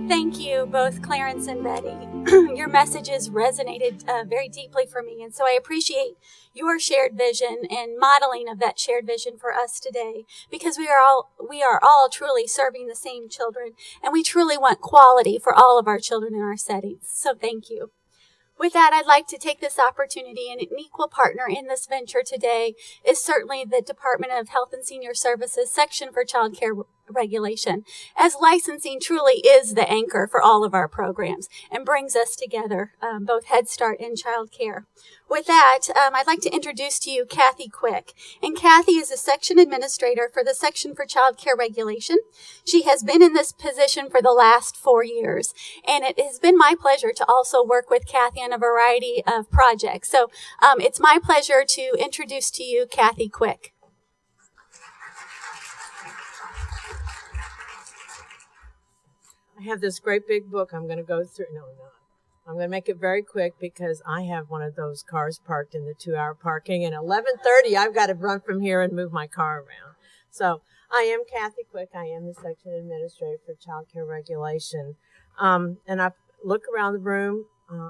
Thank you, both Clarence and Betty. Your messages resonated very deeply for me, and so I appreciate your shared vision and modeling of that shared vision for us today, because we are all truly serving the same children, and we truly want quality for all of our children in our settings. So thank you. With that, I'd like to take this opportunity, and an equal partner in this venture today is certainly the Department of Health and Senior Services section for Childcare regulation, as licensing truly is the anchor for all of our programs and brings us together, both Head Start and Child Care. With that, I'd like to introduce to you Kathy Quick. And Kathy is a section administrator for the Section for Child Care Regulation. She has been in this position for the last 4 years, and it has been my pleasure to also work with Kathy on a variety of projects. So it's my pleasure to introduce to you Kathy Quick. I have this great big book I'm going to go through. No, I'm not. I'm going to make it very quick because I have one of those cars parked in the 2-hour parking, and 11:30 I've got to run from here and move my car around. So I am Kathy Quick. I am the section administrator for Child Care Regulation. And I look around the room.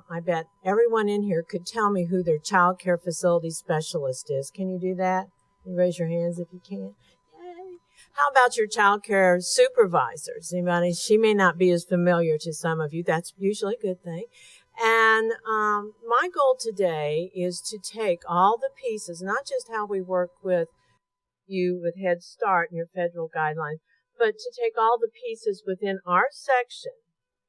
I bet everyone in here could tell me who their child care facility specialist is. Can you do that? You raise your hands if you can. How about your child care supervisors? Anybody? She may not be as familiar to some of you. That's usually a good thing. And my goal today is to take all the pieces, not just how we work with you with Head Start and your federal guidelines, but to take all the pieces within our section.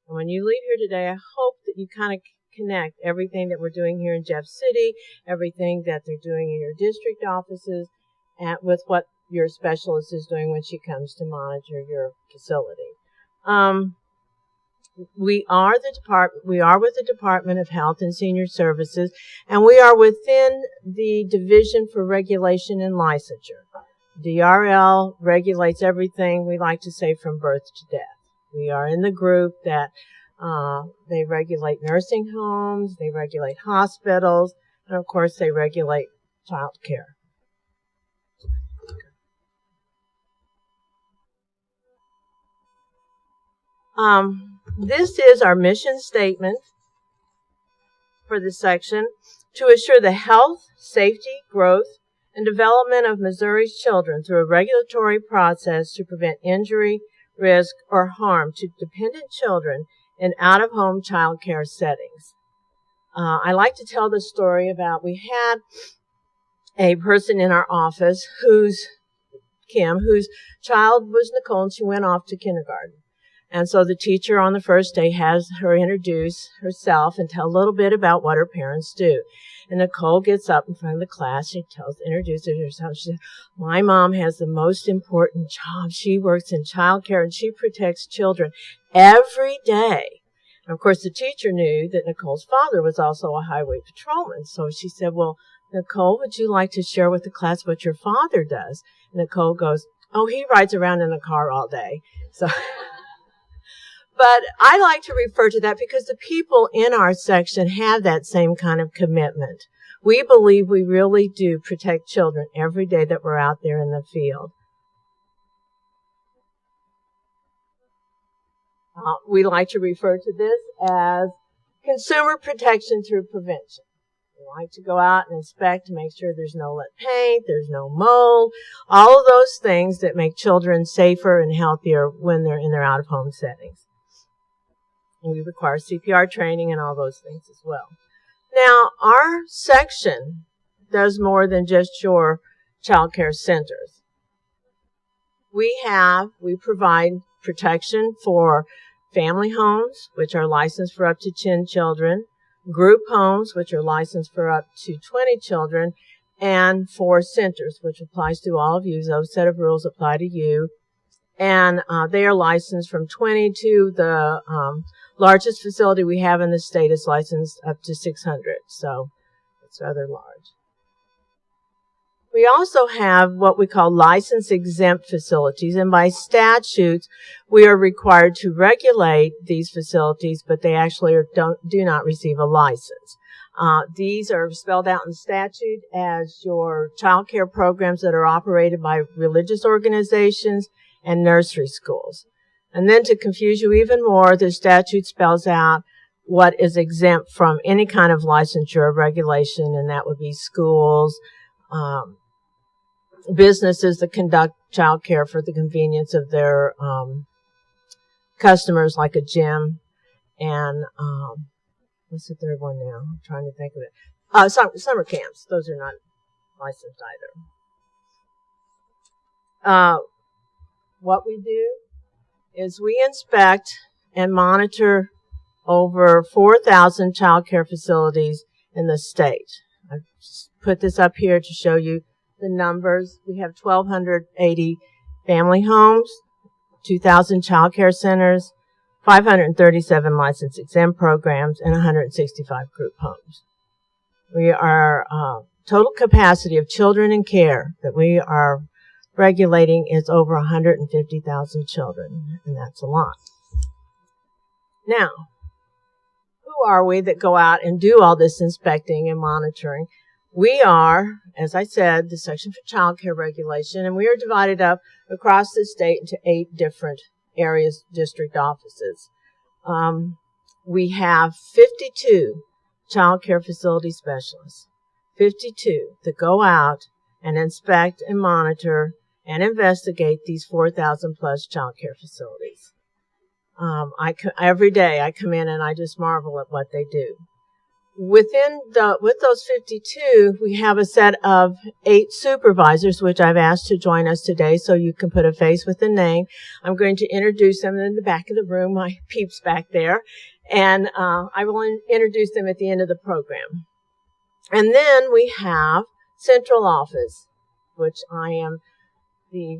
And when you leave here today, I hope that you kind of connect everything that we're doing here in Jeff City, everything that they're doing in your district offices, and with what your specialist is doing when she comes to monitor your facility. We are with the Department of Health and Senior Services, and we are within the Division for Regulation and Licensure. DRL regulates everything, we like to say, from birth to death. We are in the group that they regulate nursing homes, they regulate hospitals, and of course they regulate child care. This is our mission statement for this section: to assure the health, safety, growth, and development of Missouri's children through a regulatory process to prevent injury, risk, or harm to dependent children in out-of-home child care settings. I like to tell the story about, we had a person in our office whose child was Nicole, and she went off to kindergarten. And so the teacher on the first day has her introduce herself and tell a little bit about what her parents do. And Nicole gets up in front of the class. She introduces herself. She says, "My mom has the most important job. She works in child care and she protects children every day." And of course, the teacher knew that Nicole's father was also a highway patrolman. So she said, "Well, Nicole, would you like to share with the class what your father does?" And Nicole goes, "Oh, he rides around in a car all day." So... But I like to refer to that because the people in our section have that same kind of commitment. We believe we really do protect children every day that we're out there in the field. We like to refer to this as consumer protection through prevention. We like to go out and inspect to make sure there's no lead paint, there's no mold, all of those things that make children safer and healthier when they're in their out-of-home settings. We require CPR training and all those things as well. Now, our section does more than just your child care centers. We provide protection for family homes, which are licensed for up to 10 children, group homes, which are licensed for up to 20 children, and for centers, which applies to all of you. Those set of rules apply to you. And they are licensed from 20 to the largest facility we have in the state is licensed up to 600, so it's rather large. We also have what we call license-exempt facilities, and by statutes, we are required to regulate these facilities, but they actually do not receive a license. These are spelled out in statute as your child care programs that are operated by religious organizations and nursery schools. And then to confuse you even more, the statute spells out what is exempt from any kind of licensure or regulation, and that would be schools, businesses that conduct childcare for the convenience of their customers, like a gym, and what's the third one now? I'm trying to think of it. Summer camps. Those are not licensed either. What we do is we inspect and monitor over 4,000 childcare facilities in the state. I've put this up here to show you the numbers. We have 1,280 family homes, 2,000 childcare centers, 537 licensed exempt programs, and 165 group homes. We are total capacity of children in care that we are regulating is over 150,000 children, and that's a lot. Now, who are we that go out and do all this inspecting and monitoring? We are, as I said, the Section for Childcare Regulation, and we are divided up across the state into 8 different areas, district offices. We have 52 childcare facility specialists, 52 that go out and inspect and monitor and investigate these 4,000 plus childcare facilities. Every day I come in and I just marvel at what they do. With those 52, we have a set of 8 supervisors, which I've asked to join us today so you can put a face with a name. I'm going to introduce them in the back of the room, my peeps back there, and I will introduce them at the end of the program. And then we have central office, which I am the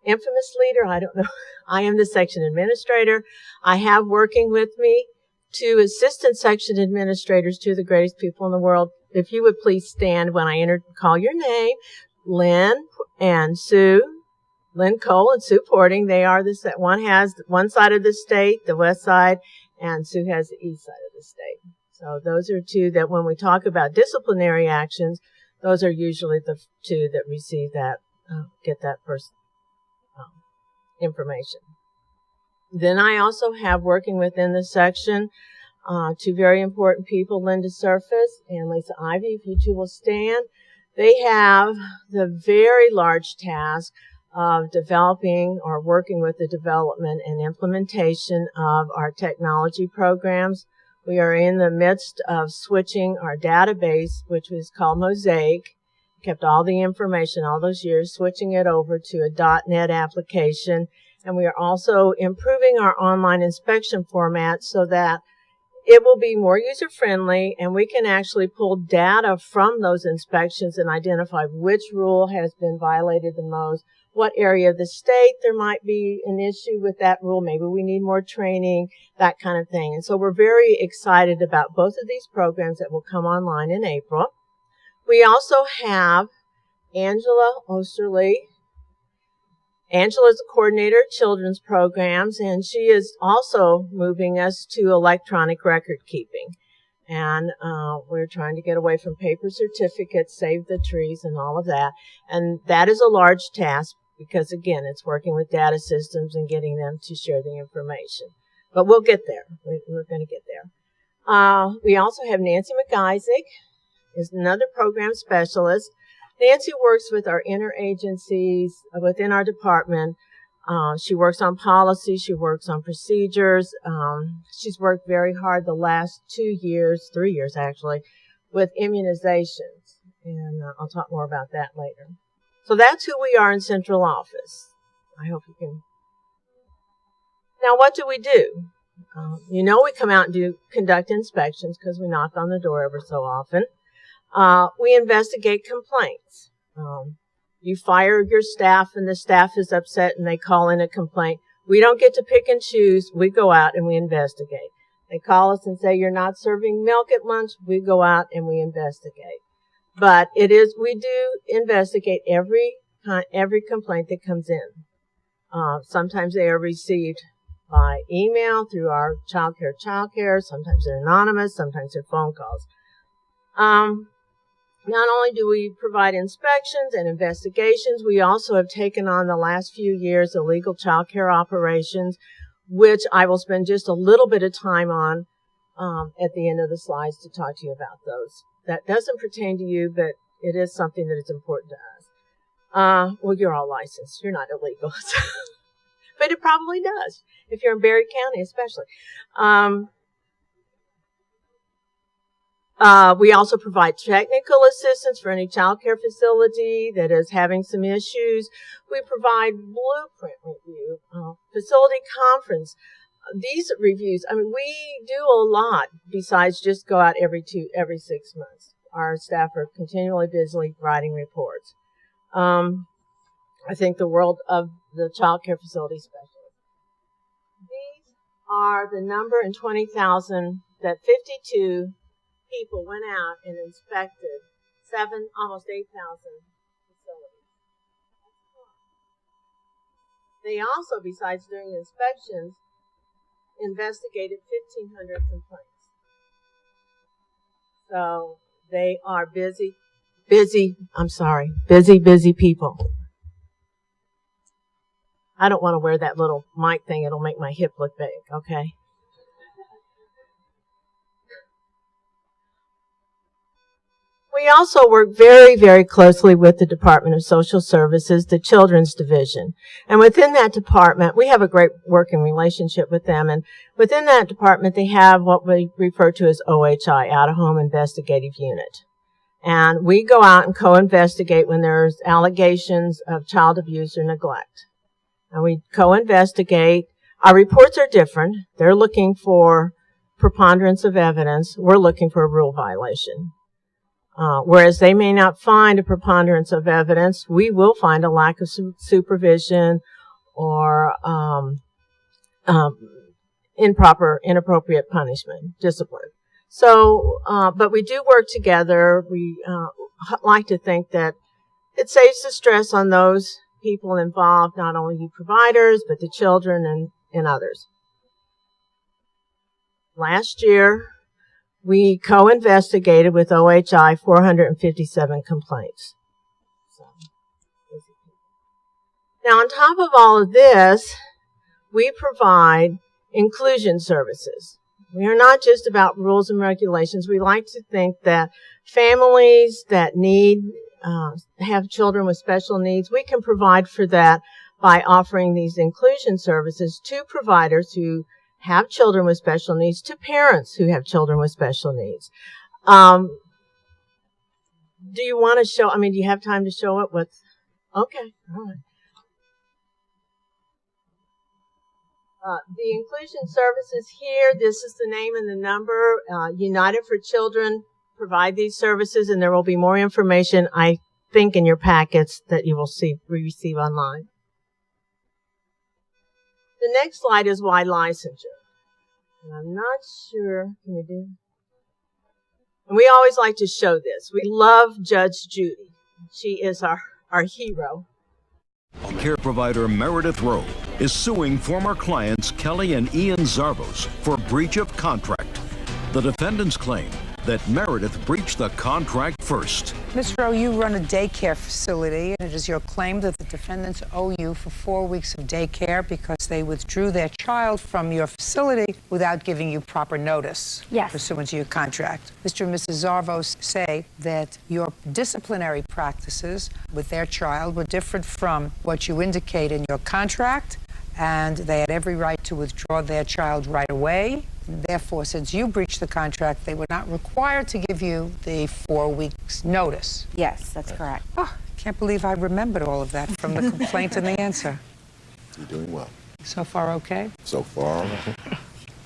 infamous leader. I don't know. I am the section administrator. I have working with me 2 assistant section administrators, 2 of the greatest people in the world. If you would please stand when I call your name, Lynn and Sue, Lynn Cole and Sue Porting. They are one has one side of the state, the west side, and Sue has the east side of the state. So those are 2 that when we talk about disciplinary actions, those are usually the 2 that receive that, get that first information. Then I also have working within the section 2 very important people, Linda Surface and Lisa Ivy. If you 2 will stand. They have the very large task of developing or working with the development and implementation of our technology programs. We are in the midst of switching our database, which was called Mosaic, kept all the information all those years, switching it over to a .NET application. And we are also improving our online inspection format so that it will be more user-friendly, and we can actually pull data from those inspections and identify which rule has been violated the most, what area of the state there might be an issue with that rule, maybe we need more training, that kind of thing. And so we're very excited about both of these programs that will come online in April. We also have Angela Osterly. Angela is the coordinator of children's programs, and she is also moving us to electronic record keeping. And we're trying to get away from paper certificates, save the trees, and all of that. And that is a large task because, again, it's working with data systems and getting them to share the information. But we'll get there. We're going to get there. We also have Nancy McIsaac, is another program specialist. Nancy works with our interagencies within our department. She works on policy. She works on procedures. She's worked very hard the last 3 years actually, with immunizations. And I'll talk more about that later. So that's who we are in central office. I hope you can. Now, what do? We come out and conduct inspections because we knock on the door ever so often. We investigate complaints. You fire your staff and the staff is upset and they call in a complaint. We don't get to pick and choose. We go out and we investigate. They call us and say, you're not serving milk at lunch. We go out and we investigate. But we do investigate every complaint that comes in. Sometimes they are received by email through our Childcare. Sometimes they're anonymous. Sometimes they're phone calls. Not only do we provide inspections and investigations, we also have taken on the last few years illegal child care operations, which I will spend just a little bit of time on at the end of the slides to talk to you about those. That doesn't pertain to you, but it is something that is important to us. Well, you're all licensed. You're not illegal. But it probably does, if you're in Barry County especially. We also provide technical assistance for any child care facility that is having some issues. We provide blueprint review, facility conference. These reviews, I mean, we do a lot besides just go out every 6 months. Our staff are continually busy writing reports. I think the world of the child care facility specialist. These are the number in 20,000 that 52 people went out and inspected almost 8,000 facilities. They also, besides doing inspections, investigated 1,500 complaints. So they are busy people. I don't want to wear that little mic thing. It'll make my hip look big, okay? We also work very, very closely with the Department of Social Services, the Children's Division. And within that department, we have a great working relationship with them. And within that department, they have what we refer to as OHI, Out-of-Home Investigative Unit. And we go out and co-investigate when there's allegations of child abuse or neglect. And we co-investigate. Our reports are different. They're looking for preponderance of evidence. We're looking for a rule violation. Whereas they may not find a preponderance of evidence, we will find a lack of supervision or inappropriate punishment, discipline. So, but we do work together. We like to think that it saves the stress on those people involved, not only you providers, but the children and others. Last year, we co-investigated with OHI 457 complaints. Now, on top of all of this, we provide inclusion services. We are not just about rules and regulations. We like to think that families that have children with special needs, we can provide for that by offering these inclusion services to providers who have children with special needs, to parents who have children with special needs. Do you want to show, do you have time to show it? Okay, all right. The inclusion services here, this is the name and the number. United for Children provide these services, and there will be more information, I think, in your packets that you will receive online. The next slide is why licensure. And I'm not sure, can we do? And we always like to show this. We love Judge Judy. She is our hero. Care provider Meredith Rowe is suing former clients Kelly and Ian Zarvos for breach of contract. The defendants claim that Meredith breached the contract first. Ms. Rowe, you run a daycare facility, and it is your claim that the defendants owe you for 4 weeks of daycare because they withdrew their child from your facility without giving you proper notice. Yes. Pursuant to your contract. Mr. and Mrs. Zarvos say that your disciplinary practices with their child were different from what you indicate in your contract, and they had every right to withdraw their child right away. Therefore, since you breached the contract, they were not required to give you the 4 weeks notice. Yes, that's correct. Oh, can't believe I remembered all of that from the complaint and the answer. You're doing well. So far, okay? So far.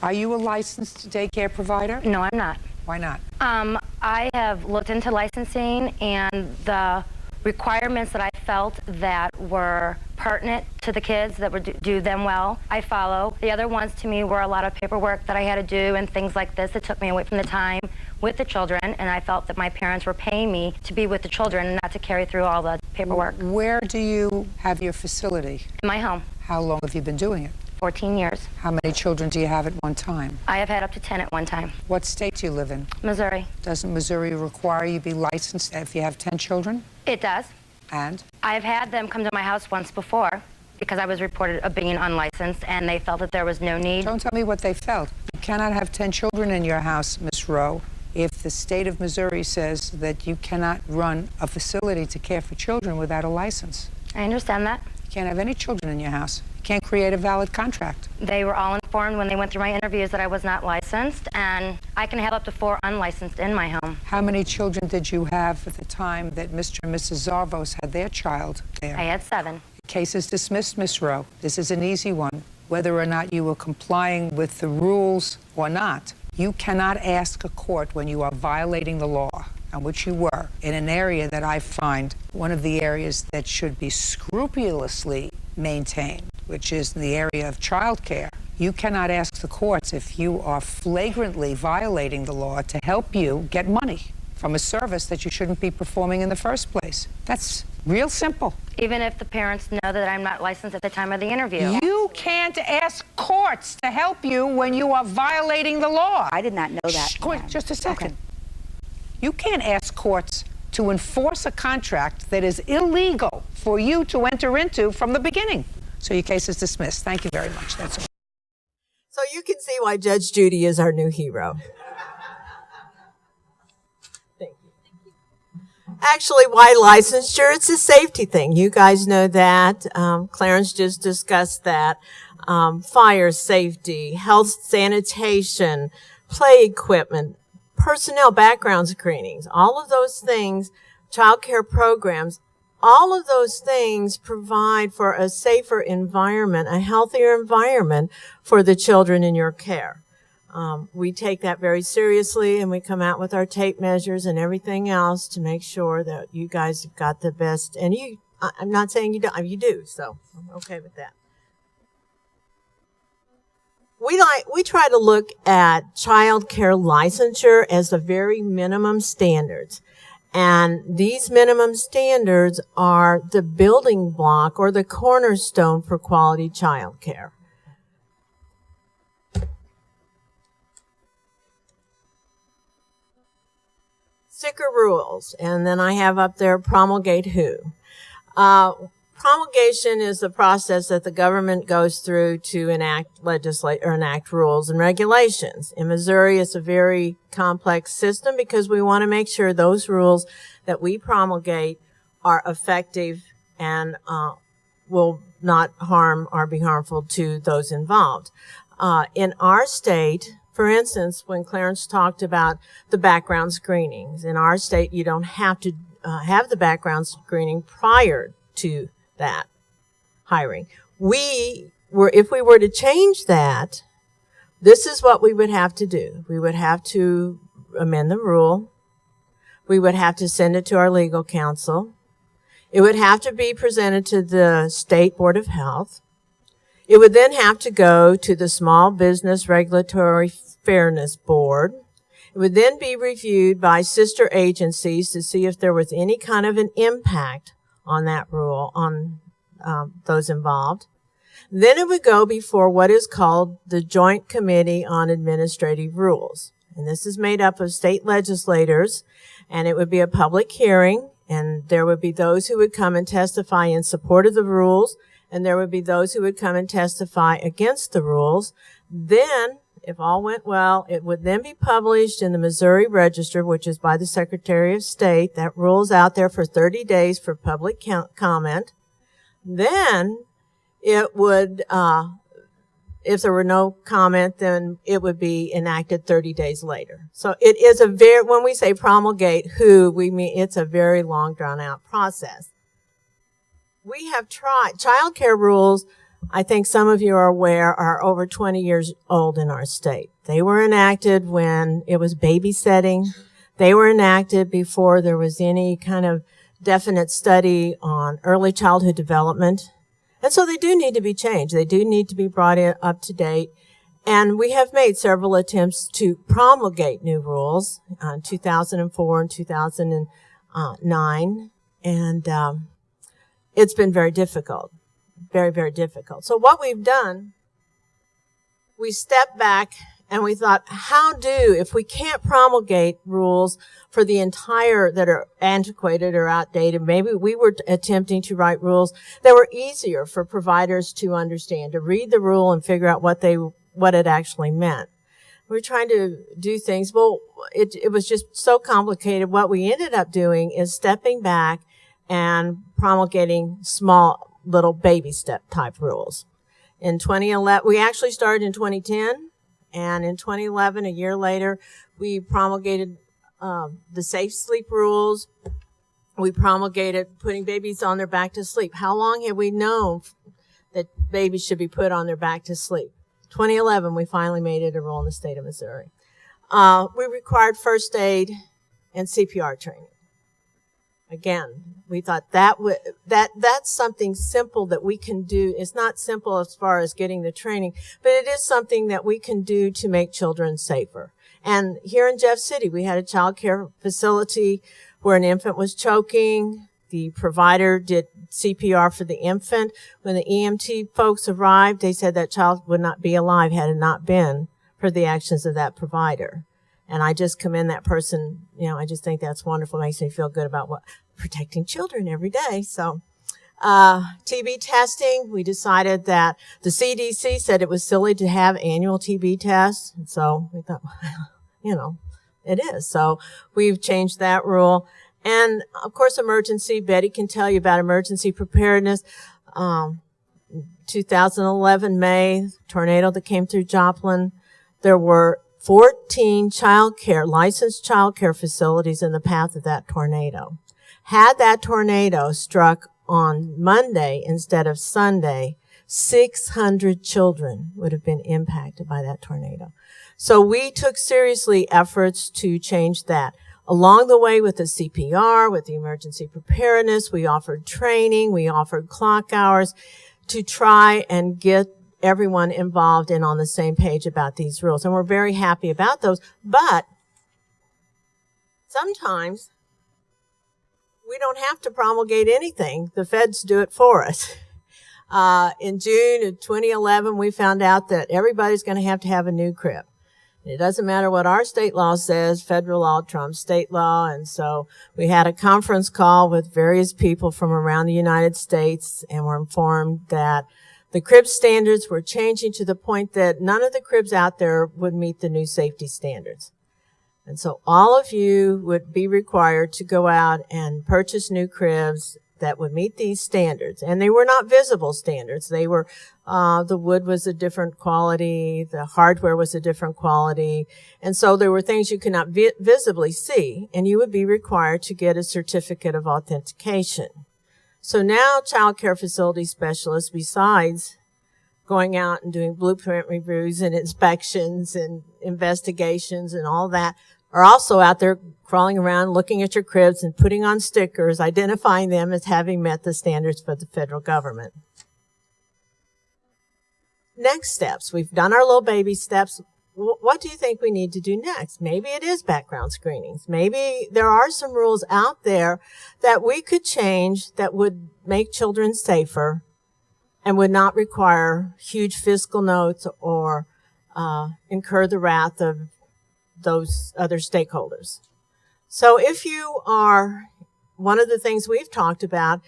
Are you a licensed daycare provider? No, I'm not. Why not? I have looked into licensing, and the requirements that I felt that were pertinent to the kids that would do them well, I follow. The other ones to me were a lot of paperwork that I had to do and things like this. It took me away from the time with the children, and I felt that my parents were paying me to be with the children and not to carry through all the paperwork. Where do you have your facility? In my home. How long have you been doing it? 14 years. How many children do you have at one time? I have had up to 10 at one time. What state do you live in? Missouri. Doesn't Missouri require you be licensed if you have 10 children? It does. And? I've had them come to my house once before because I was reported of being unlicensed, and they felt that there was no need. Don't tell me what they felt. You cannot have 10 children in your house, Miss Rowe, if the state of Missouri says that you cannot run a facility to care for children without a license. I understand that. You can't have any children in your house. You can't create a valid contract. They were all informed when they went through my interviews that I was not licensed, and I can have up to 4 unlicensed in my home. How many children did you have at the time that Mr. and Mrs. Zarvos had their child there? I had 7. Case is dismissed, Miss Rowe. This is an easy one. Whether or not you were complying with the rules or not, you cannot ask a court when you are violating the law, and which you were, in an area that I find one of the areas that should be scrupulously maintained, which is the area of childcare. You cannot ask the courts if you are flagrantly violating the law to help you get money from a service that you shouldn't be performing in the first place. That's real simple. Even if the parents know that I'm not licensed at the time of the interview. You can't ask courts to help you when you are violating the law. I did not know that. Shh, quick, just a second. Okay. You can't ask courts to enforce a contract that is illegal for you to enter into from the beginning. So your case is dismissed. Thank you very much. That's all. So you can see why Judge Judy is our new hero. Thank you. Actually, why licensure? It's a safety thing. You guys know that. Clarence just discussed that. Fire safety, health sanitation, play equipment, personnel background screenings, all of those things, child care programs, all of those things provide for a safer environment, a healthier environment for the children in your care. We take that very seriously, and we come out with our tape measures and everything else to make sure that you guys have got the best. And I'm not saying you don't, you do, so I'm okay with that. We try to look at child care licensure as the very minimum standards. And these minimum standards are the building block or the cornerstone for quality child care. Sticker rules, and then I have up there Promulgate who. Promulgation is the process that the government goes through to enact enact rules and regulations. In Missouri, it's a very complex system because we want to make sure those rules that we promulgate are effective and will not harm or be harmful to those involved. In our state, for instance, when Clarence talked about the background screenings, in our state, you don't have to have the background screening prior to that hiring. If we were to change that, this is what we would have to do. We would have to amend the rule. We would have to send it to our legal counsel. It would have to be presented to the State Board of Health. It would then have to go to the Small Business Regulatory Fairness Board. It would then be reviewed by sister agencies to see if there was any kind of an impact on that rule, on those involved. Then it would go before what is called the Joint Committee on Administrative Rules. And this is made up of state legislators, and it would be a public hearing, and there would be those who would come and testify in support of the rules, and there would be those who would come and testify against the rules. Then, if all went well, it would then be published in the Missouri Register, which is by the Secretary of State. That rule's out there for 30 days for public comment. Then it would, if there were no comment, then it would be enacted 30 days later. So it is when we say promulgate who, we mean it's a very long drawn out process. We have tried, child care rules, I think some of you are aware, are over 20 years old in our state. They were enacted when it was babysitting. They were enacted before there was any kind of definite study on early childhood development. And so they do need to be changed. They do need to be brought up to date. And we have made several attempts to promulgate new rules in 2004 and 2009. And it's been very difficult. Very, very difficult. So what we've done we stepped back and we thought, if we can't promulgate rules for the entire, that are antiquated or outdated, maybe we were attempting to write rules that were easier for providers to understand, to read the rule and figure out what it actually meant. We're trying to do things. Well, it was just so complicated. What we ended up doing is stepping back and promulgating small little baby step type rules. In 2011, we actually started in 2010, and in 2011, a year later, we promulgated the safe sleep rules. We promulgated putting babies on their back to sleep. How long have we known that babies should be put on their back to sleep? 2011, we finally made it a rule in the state of Missouri. We required first aid and CPR training. Again, we thought that's something simple that we can do. It's not simple as far as getting the training, but it is something that we can do to make children safer. And here in Jeff City, we had a child care facility where an infant was choking. The provider did CPR for the infant. When the EMT folks arrived, they said that child would not be alive had it not been for the actions of that provider. And I just commend that person. I just think that's wonderful. It makes me feel good about protecting children every day. So, TB testing, we decided that the CDC said it was silly to have annual TB tests. And so we thought, it is. So we've changed that rule. And of course, emergency. Betty can tell you about emergency preparedness. 2011 May, tornado that came through Joplin. There were 14 licensed child care facilities in the path of that tornado. Had that tornado struck on Monday instead of Sunday, 600 children would have been impacted by that tornado. So we took seriously efforts to change that. Along the way with the CPR, with the emergency preparedness, we offered training, we offered clock hours to try and get everyone involved and on the same page about these rules. And we're very happy about those. But sometimes we don't have to promulgate anything. The feds do it for us. In June of 2011, we found out that everybody's going to have a new crib. It doesn't matter what our state law says, federal law trumps state law. And so we had a conference call with various people from around the United States and were informed that the crib standards were changing to the point that none of the cribs out there would meet the new safety standards. And so all of you would be required to go out and purchase new cribs that would meet these standards. And they were not visible standards. They were, the wood was a different quality, the hardware was a different quality. And so there were things you could not visibly see, and you would be required to get a certificate of authentication. So now child care facility specialists, besides going out and doing blueprint reviews and inspections and investigations and all that, are also out there crawling around, looking at your cribs and putting on stickers, identifying them as having met the standards for the federal government. Next steps. We've done our little baby steps. What do you think we need to do next? Maybe it is background screenings. Maybe there are some rules out there that we could change that would make children safer and would not require huge fiscal notes or incur the wrath of those other stakeholders. So if you are, one of the things we've talked about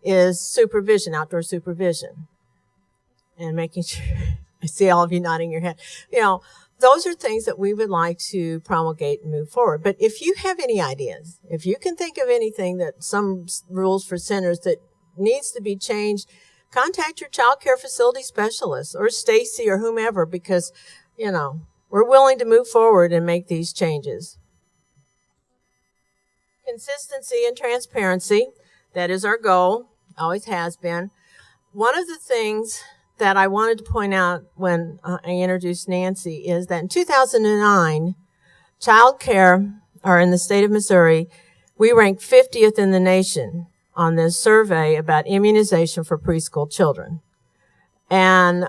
is supervision, outdoor supervision, and making sure, I see all of you nodding your head, those are things that we would like to promulgate and move forward. But if you have any ideas, if you can think of anything that some rules for centers that needs to be changed, contact your child care facility specialist or Stacy or whomever, because, we're willing to move forward and make these changes. Consistency and transparency, that is our goal, always has been. One of the things that I wanted to point out when I introduced Nancy is that in 2009, Childcare, or in the state of Missouri, we ranked 50th in the nation on this survey about immunization for preschool children. And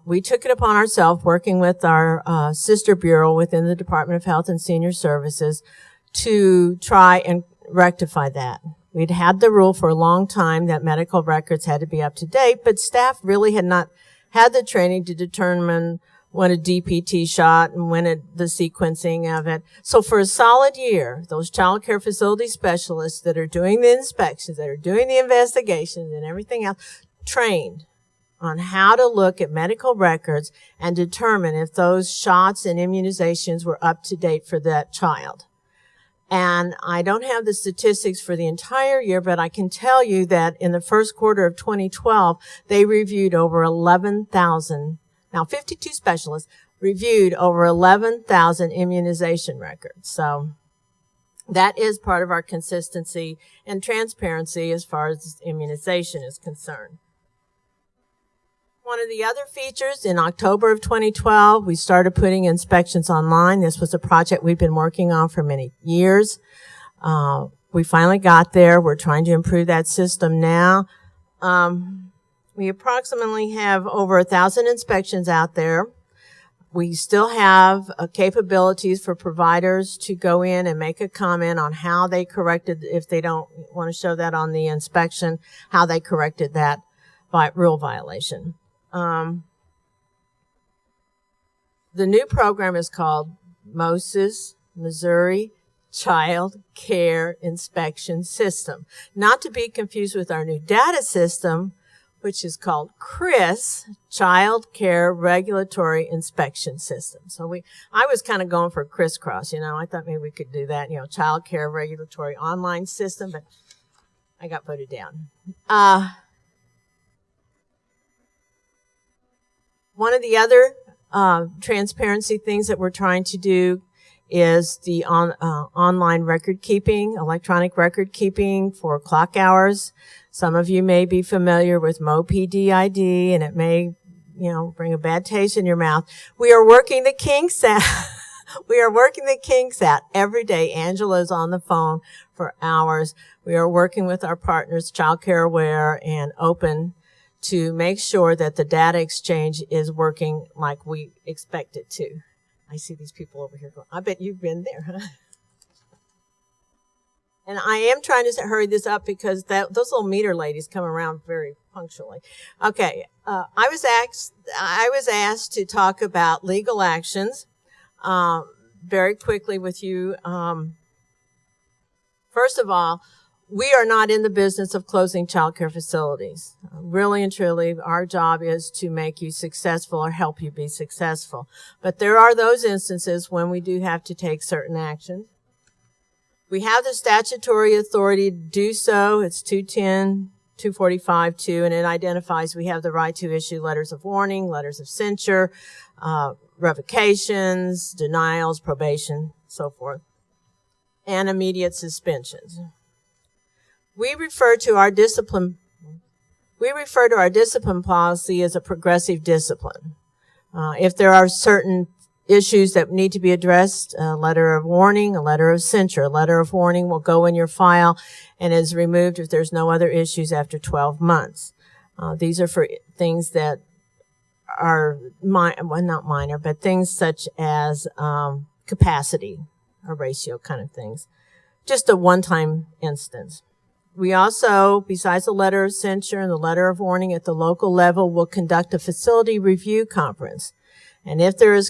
we took it upon ourselves, working with our sister bureau within the Department of Health and Senior Services, to try and rectify that. We'd had the rule for a long time that medical records had to be up to date, but staff really had not had the training to determine when a DPT shot and when the sequencing of it. So for a solid year, those child care facility specialists that are doing the inspections, that are doing the investigations and everything else, trained on how to look at medical records and determine if those shots and immunizations were up to date for that child. And I don't have the statistics for the entire year, but I can tell you that in the first quarter of 2012, they reviewed over 11,000. Now, 52 specialists reviewed over 11,000 immunization records. So that is part of our consistency and transparency as far as immunization is concerned. One of the other features, in October of 2012, we started putting inspections online. This was a project we've been working on for many years. We finally got there. We're trying to improve that system now. We approximately have over 1,000 inspections out there. We still have capabilities for providers to go in and make a comment on how they corrected, if they don't want to show that on the inspection, how they corrected that rule violation. The new program is called MOSIS, Missouri Child Care Inspection System. Not to be confused with our new data system, which is called CRIS, Child Care Regulatory Inspection System. So I was kind of going for crisscross, I thought maybe we could do that, Child Care Regulatory Online System, but I got voted down. One of the other transparency things that we're trying to do is the online record keeping, electronic record keeping for clock hours. Some of you may be familiar with MoPDID, and it may, bring a bad taste in your mouth. We are working the kinks out. We are working the kinks out every day. Angela's on the phone for hours. We are working with our partners, Childcare Aware and Open, to make sure that the data exchange is working like we expect it to. I see these people over here going, I bet you've been there, huh? And I am trying to hurry this up because those little meter ladies come around very punctually. Okay, I was asked to talk about legal actions very quickly with you. First of all, we are not in the business of closing child care facilities. Really and truly, our job is to make you successful or help you be successful. But there are those instances when we do have to take certain actions. We have the statutory authority to do so. It's 210, 245-2, and it identifies we have the right to issue letters of warning, letters of censure, revocations, denials, probation, so forth, and immediate suspensions. We refer to our discipline policy as a progressive discipline. If there are certain issues that need to be addressed, a letter of warning, a letter of censure. A letter of warning will go in your file and is removed if there's no other issues after 12 months. These are for things that are not minor, but things such as capacity or ratio kind of things. Just a one-time instance. We also, besides the letter of censure and the letter of warning at the local level, will conduct a facility review conference. And if there is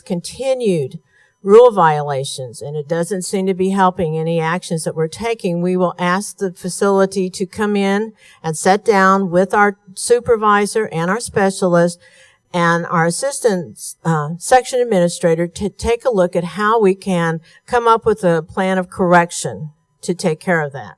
continued rule violations and it doesn't seem to be helping any actions that we're taking, we will ask the facility to come in and sit down with our supervisor and our specialist and our assistant section administrator to take a look at how we can come up with a plan of correction to take care of that.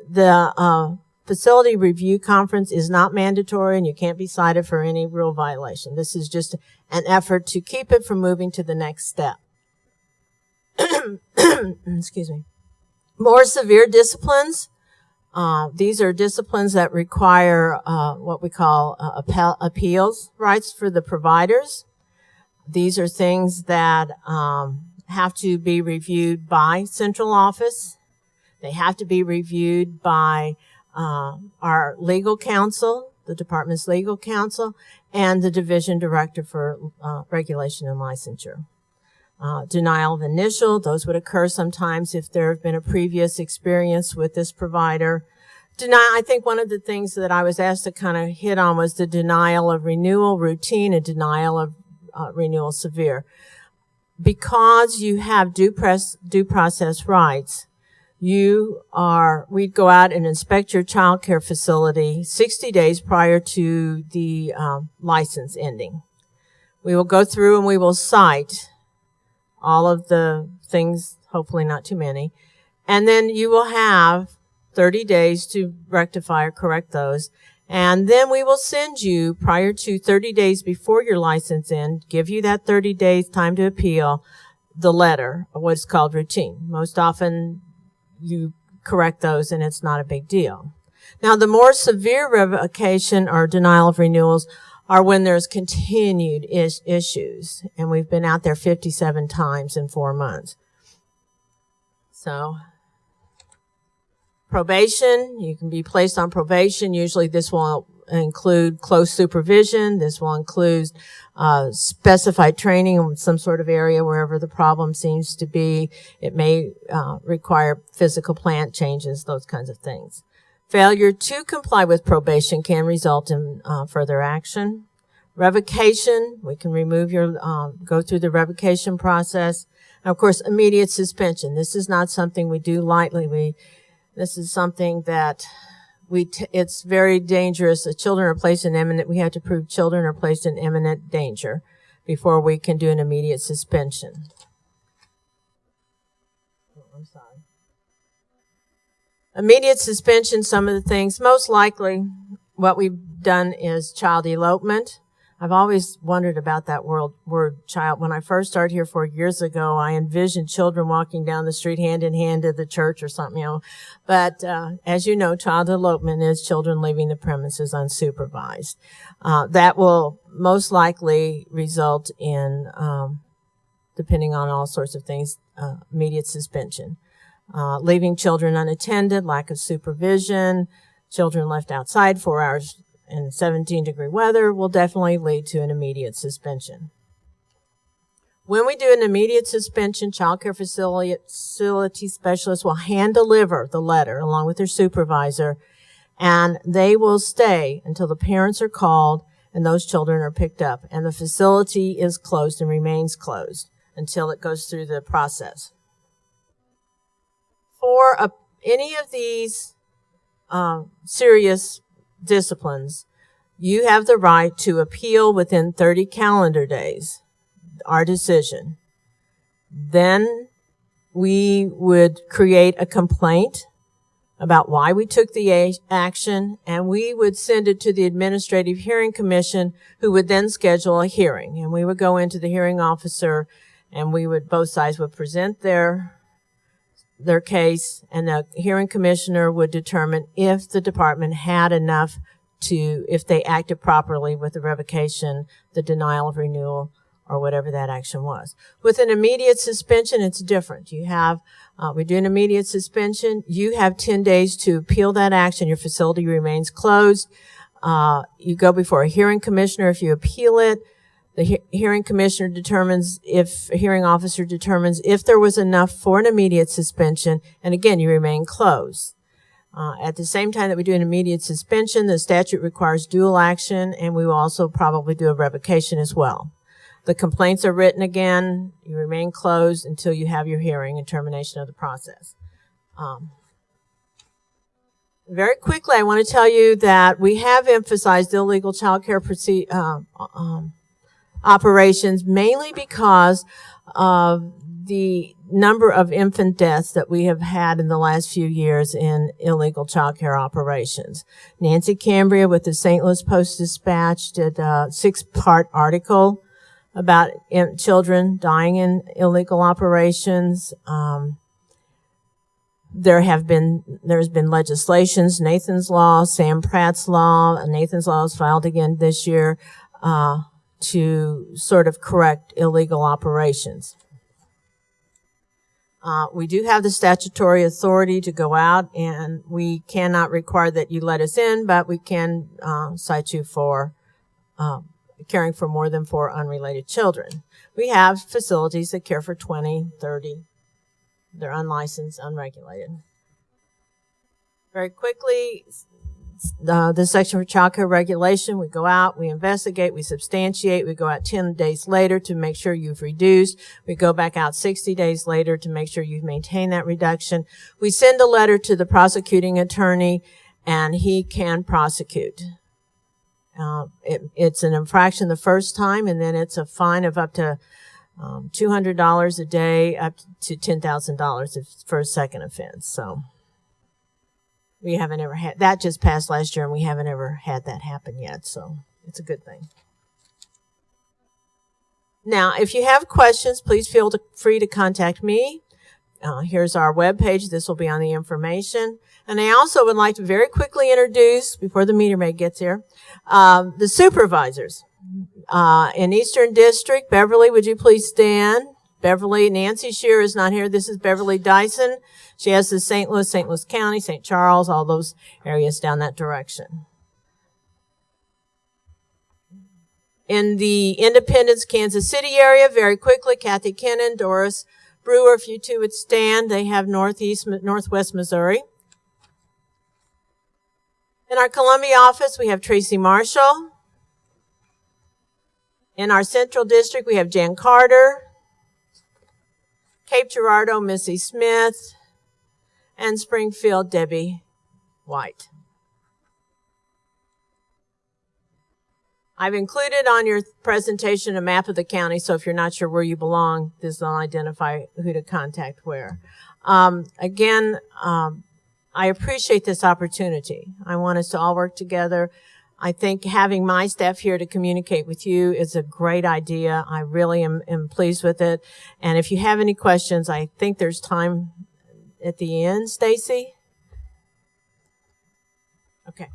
The facility review conference is not mandatory and you can't be cited for any rule violation. This is just an effort to keep it from moving to the next step. Excuse me. More severe disciplines. These are disciplines that require what we call appeals rights for the providers. These are things that have to be reviewed by central office. They have to be reviewed by our legal counsel, the department's legal counsel, and the division director for regulation and licensure. Denial of initial, those would occur sometimes if there have been a previous experience with this provider. I think one of the things that I was asked to kind of hit on was the denial of renewal routine and denial of renewal severe. Because you have due process rights, we'd go out and inspect your child care facility 60 days prior to the license ending. We will go through and we will cite all of the things, hopefully not too many, and then you will have 30 days to rectify or correct those. And then we will send you, prior to 30 days before your license end, give you that 30 days time to appeal, the letter, or what's called routine. Most often you correct those and it's not a big deal. Now, the more severe revocation or denial of renewals are when there's continued issues. And we've been out there 57 times in 4 months. So, probation, you can be placed on probation. Usually this will include close supervision. This will include specified training in some sort of area wherever the problem seems to be. It may require physical plant changes, those kinds of things. Failure to comply with probation can result in further action. Revocation, we can remove go through the revocation process. And of course, immediate suspension. This is not something we do lightly. This is something that it's very dangerous. Children are placed in we have to prove children are placed in imminent danger before we can do an immediate suspension. I'm sorry. Immediate suspension, some of the things, most likely what we've done is child elopement. I've always wondered about that word child. When I first started here 4 years ago, I envisioned children walking down the street hand in hand to the church or something, But, as you know, child elopement is children leaving the premises unsupervised. That will most likely result in, depending on all sorts of things, immediate suspension. Leaving children unattended, lack of supervision, children left outside 4 hours in 17-degree weather will definitely lead to an immediate suspension. When we do an immediate suspension, child care facility specialists will hand deliver the letter along with their supervisor, and they will stay until the parents are called and those children are picked up, and the facility is closed and remains closed until it goes through the process. For any of these serious disciplines, you have the right to appeal within 30 calendar days our decision. Then we would create a complaint about why we took the action, and we would send it to the Administrative Hearing Commission, who would then schedule a hearing. And we would go into the hearing officer, and both sides would present their case, and the hearing commissioner would determine if the department had enough if they acted properly with the revocation, the denial of renewal, or whatever that action was. With an immediate suspension, it's different. We do an immediate suspension. You have 10 days to appeal that action. Your facility remains closed. You go before a hearing commissioner. If you appeal it, the hearing commissioner hearing officer determines if there was enough for an immediate suspension, and again, you remain closed. At the same time that we do an immediate suspension, the statute requires dual action, and we will also probably do a revocation as well. The complaints are written again. You remain closed until you have your hearing and termination of the process. Very quickly, I want to tell you that we have emphasized illegal child care operations mainly because of the number of infant deaths that we have had in the last few years in illegal child care operations. Nancy Cambria with the St. Louis Post-Dispatch did a 6-part article about children dying in illegal operations. There's been legislations, Nathan's Law, Sam Pratt's Law. Nathan's Law is filed again this year, to sort of correct illegal operations. We do have the statutory authority to go out, and we cannot require that you let us in, but we can cite you for caring for more than 4 unrelated children. We have facilities that care for 20, 30. They're unlicensed, unregulated. Very quickly, the section for childcare regulation, we go out, we investigate, we substantiate, we go out 10 days later to make sure you've reduced. We go back out 60 days later to make sure you've maintained that reduction. We send a letter to the prosecuting attorney, and he can prosecute. It's an infraction the first time, and then it's a fine of up to $200 a day, up to $10,000 for a second offense. So we haven't ever had that. Just passed last year, and we haven't ever had that happen yet. So it's a good thing. Now, if you have questions, please feel free to contact me. Here's our webpage. This will be on the information. And I also would like to very quickly introduce, before the meter maid gets here, the supervisors. In Eastern District, Beverly, would you please stand? Beverly, Nancy Shear is not here. This is Beverly Dyson. She has the St. Louis County, St. Charles, all those areas down that direction. In the Independence, Kansas City area, very quickly, Kathy Kennan, Doris Brewer, if you two would stand. They have Northwest Missouri. In our Columbia office, we have Tracy Marshall. In our Central District, we have Jan Carter, Cape Girardeau, Missy Smith, and Springfield, Debbie White. I've included on your presentation a map of the county, so if you're not sure where you belong, this will identify who to contact where. Again, I appreciate this opportunity. I want us to all work together. I think having my staff here to communicate with you is a great idea. I really am pleased with it. And if you have any questions, I think there's time at the end, Stacy. Okay.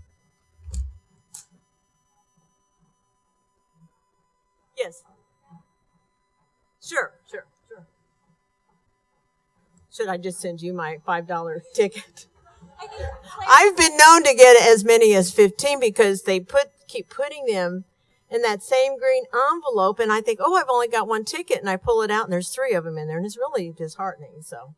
Yes. Sure. Should I just send you my $5 ticket? I've been known to get as many as 15 because they keep putting them in that same green envelope, and I think, oh, I've only got one ticket, and I pull it out, and there's 3 of them in there, and it's really disheartening. So